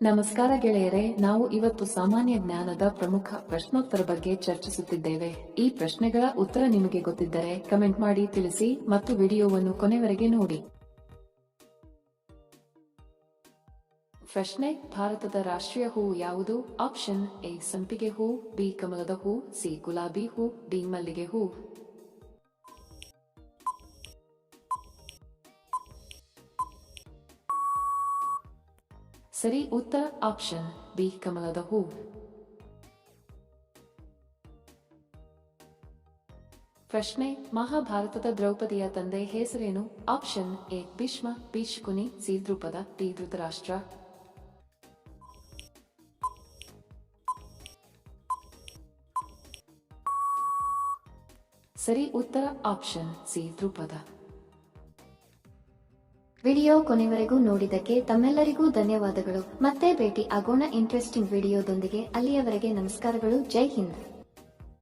ನಮಸ್ಕಾರ ಗೆಳೆಯರೆ, ನಾವು ಇವತ್ತು ಸಾಮಾನ್ಯ ಜ್ಞಾನದ ಪ್ರಮುಖ ಪ್ರಶ್ನೋತ್ತರ ಬಗ್ಗೆ ಚರ್ಚಿಸುತ್ತಿದ್ದೇವೆ. ಈ ಪ್ರಶ್ನೆಗಳ ಉತ್ತರ ನಿಮಗೆ ಗೊತ್ತಿದ್ದರೆ ಕಮೆಂಟ್ ಮಾಡಿ ತಿಳಿಸಿ ಮತ್ತು ವಿಡಿಯೋವನ್ನು ಕೊನೆವರೆಗೆ ನೋಡಿ. ಪ್ರಶ್ನೆ: ಭಾರತದ ರಾಷ್ಟ್ರೀಯ ಹೂವು ಯಾವುದು? ಆಪ್ಷನ್ ಎ ಸಂಪಿಗೆ ಹೂ, ಬಿ ಕಮಲದ ಹೂ, ಸಿ ಗುಲಾಬಿ ಹೂ, ಡಿ ಮಲ್ಲಿಗೆ ಹೂ. ಸರಿ ಉತ್ತರ ಆಪ್ಷನ್ ಬಿ ಕಮಲದ ಹೂ. ಪ್ರಶ್ನೆ: ಮಹಾಭಾರತದ ದ್ರೌಪದಿಯ ತಂದೆ ಹೆಸರೇನು? Option A Bhishma, B Shakuni, C Drupada, D Dhritarashtra. ಸರಿ ಉತ್ತರ ಆಪ್ಷನ್ ಸಿ ದ್ರುಪದ. ವಿಡಿಯೋ ಕೊನೆವರೆಗೂ ನೋಡಿದ್ದಕ್ಕೆ ತಮ್ಮೆಲ್ಲರಿಗೂ ಧನ್ಯವಾದಗಳು. ಮತ್ತೆ ಭೇಟಿ ಆಗೋಣ ಇಂಟ್ರೆಸ್ಟಿಂಗ್ ವಿಡಿಯೋದೊಂದಿಗೆ. ಅಲ್ಲಿಯವರೆಗೆ ನಮಸ್ಕಾರಗಳು. ಜೈ ಹಿಂದ್.